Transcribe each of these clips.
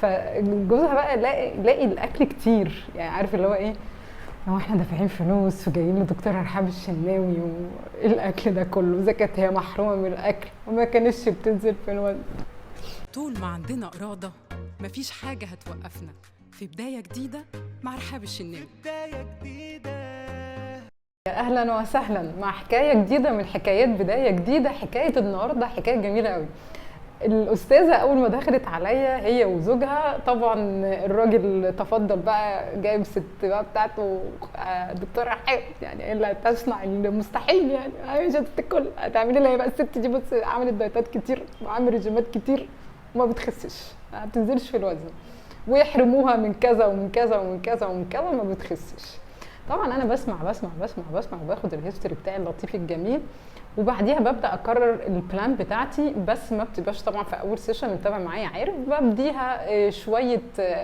فجوزها بقى لاقي الاكل كتير، يعني عارف اللي هو ايه، هو احنا دافعين فلوس وجايين لدكتور رحاب الشناوي وايه الاكل ده كله، اذا كانت هي محرومه من الاكل وما كانتش بتنزل في الوزن. طول ما عندنا إرادة مفيش حاجة هتوقفنا في بداية جديدة مع رحاب الشناوي. اهلا وسهلا مع حكايه جديده من حكايات بدايه جديده. حكايه النهارده حكايه جميله قوي. الاستاذه اول ما دخلت عليا هي وزوجها، طبعا الراجل تفضل بقى جايب ست بقى بتاعته دكتوره رحاب، يعني اللي هتصنع المستحيل، يعني مش هتاكل، هتعملي لها ايه بقى الست دي؟ بص عملت دايتات كتير وعملت ريجيمات كتير وما بتخسش، ما بتنزلش في الوزن، ويحرموها من كذا ومن كذا ومن كذا ومن كذا وما بتخسش. طبعا انا بسمع وباخد الهيستوري بتاعي اللطيف الجميل، وبعديها ببدا اكرر البلان بتاعتي، بس ما بتبقاش طبعا في اول سيشن. متابع معايا عارف، ببديها شويه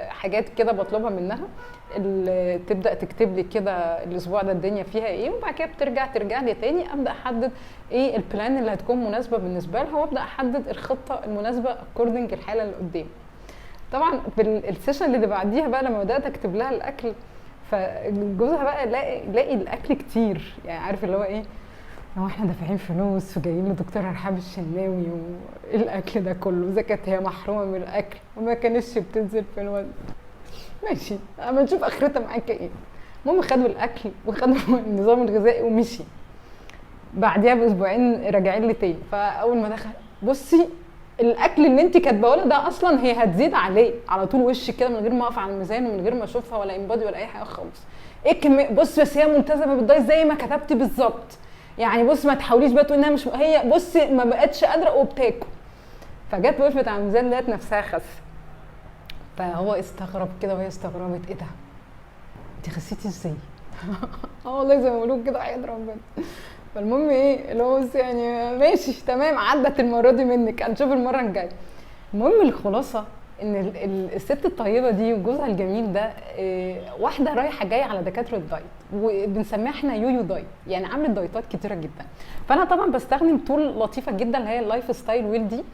حاجات كده بطلبها منها، اللي تبدا تكتب لي كده الاسبوع ده الدنيا فيها ايه، وبعد كده ترجع لي تاني ابدا احدد ايه البلان اللي هتكون مناسبه بالنسبه لها، وابدا احدد الخطه المناسبه اكوردنج الحاله اللي قدامي. طبعا في السيشن اللي بعديها بقى لما بدات اكتب لها الاكل، فجوزها بقى لاقي الاكل كتير، يعني عارف اللي هو ايه، هو احنا دافعين فلوس وجايين لدكتور رحاب الشناوي وايه الاكل ده كله، اذا كانت هي محرومه من الاكل وما كانتش بتنزل في الوزن. ماشي، اما نشوف اخرتها معاك ايه. المهم خدوا الاكل وخدوا النظام الغذائي ومشي. بعديها باسبوعين راجعين لي تاني، فاول ما دخل بصي الاكل اللي انت كاتباه لي ده اصلا هي هتزيد عليه على طول، وش كده من غير ما اقف على الميزان ومن غير ما اشوفها ولا انبادي ولا اي حاجه خالص. ايه كميه، بص بس هي ملتزمه بالدايت زي ما كتبتي بالظبط، يعني بص ما تحاوليش بقى تقولي انها مش، هي بصي ما بقتش قادره وبتاكل. فجت وقفت على الميزان لقت نفسها خس. فهو استغرب كده وهي استغربت، ايه ده انت خسيتي ازاي؟ والله زي ما بيقولوا كده حياة ربنا. فالمهم ايه اللي هو بص يعني ماشي تمام، عدت المره دي منك، هنشوف المره الجايه. المهم الخلاصه ان الست الطيبه دي وجوزها الجميل ده واحده رايحه جايه على دكاتره الدايت، وبنسميها احنا يويو دايت، يعني عملت دايتات كتيره جدا. فانا طبعا بستخدم تول لطيفه جدا اللي هي اللايف ستايل ويل دي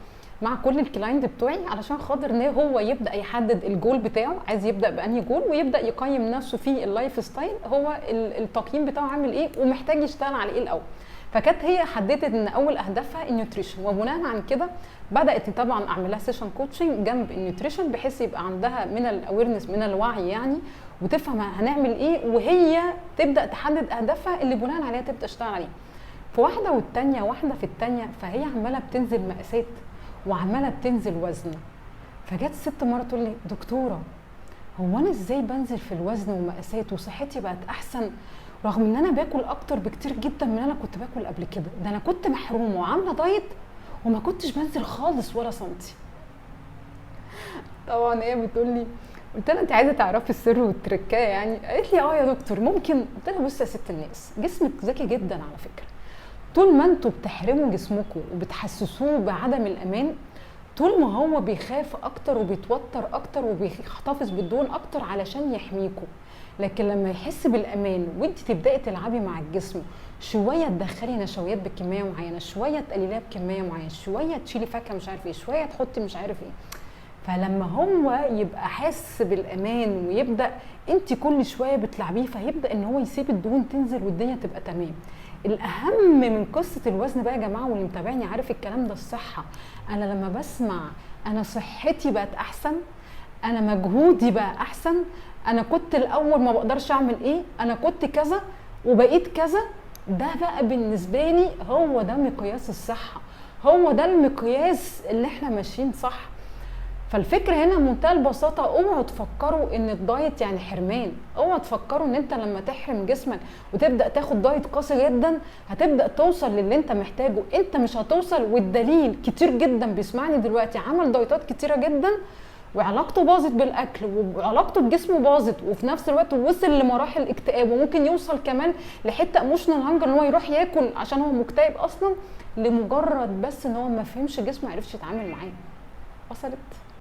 مع كل الكلاينت بتوعي، علشان خاطر ان هو يبدا يحدد الجول بتاعه، عايز يبدا بانهي جول، ويبدا يقيم نفسه في اللايف ستايل، هو التقييم بتاعه عامل ايه ومحتاج يشتغل على ايه الاول. فكانت هي حددت ان اول اهدافها النيوتريشن، وبناء عن كده بدات طبعا اعمل لها سيشن كوتشنج جنب النيوتريشن، بحيث يبقى عندها من الاويرنس، من الوعي يعني، وتفهم هنعمل ايه، وهي تبدا تحدد اهدافها اللي بناء عليها تبدا تشتغل عليها. في واحده والتانيه، واحده في التانيه، فهي عماله بتنزل مقاسات وعماله بتنزل وزن. فجت الست مره تقول لي دكتوره، هو انا ازاي بنزل في الوزن ومقاسات وصحتي بقت احسن، رغم ان انا باكل اكتر بكتير جدا من انا كنت باكل قبل كده؟ ده انا كنت محرومه وعامله دايت وما كنتش بنزل خالص ولا سنتي. طبعا هي بتقول لي، قلت لها انت عايزه تعرفي السر والتركايه يعني؟ قالت لي اه يا دكتور ممكن. قلت لها بصي يا ست الناس، جسمك ذكي جدا على فكره، طول ما انتوا بتحرموا جسمكم وبتحسسوه بعدم الامان، طول ما هو بيخاف اكتر وبيتوتر اكتر وبيحتفظ بالدهون اكتر علشان يحميكم. لكن لما يحس بالامان وانت تبداي تلعبي مع الجسم، شويه تدخلي نشويات بكميه معينه، شويه تقلليها بكميه معينه، شويه تشيلي فاكهه مش عارف ايه، شويه تحطي مش عارف ايه، فلما هو يبقى حاسس بالامان ويبدا انت كل شويه بتلعبيه، فيبدا ان هو يسيب الدهون تنزل والدنيا تبقى تمام. الاهم من قصه الوزن بقى يا جماعه، واللي متابعني عارف الكلام ده، الصحه. انا لما بسمع انا صحتي بقت احسن، انا مجهودي بقى احسن، انا كنت الاول ما بقدرش اعمل ايه، انا كنت كذا وبقيت كذا، ده بقى بالنسبه لي هو ده مقياس الصحه، هو ده المقياس اللي احنا ماشيين صح. فالفكره هنا بمنتهى البساطه، اوعوا تفكروا ان الدايت يعني حرمان، اوعوا تفكروا ان انت لما تحرم جسمك وتبدا تاخد دايت قاسي جدا هتبدا توصل للي انت محتاجه. انت مش هتوصل، والدليل كتير جدا بيسمعني دلوقتي عمل دايتات كتيره جدا وعلاقته باظت بالاكل وعلاقته بجسمه باظت، وفي نفس الوقت وصل لمراحل اكتئاب، وممكن يوصل كمان لحته ايموشنال هانجر ان هو يروح ياكل عشان هو مكتئب اصلا، لمجرد بس ان هو ما فهمش جسمه، ما عرفش يتعامل معاه. وصلت؟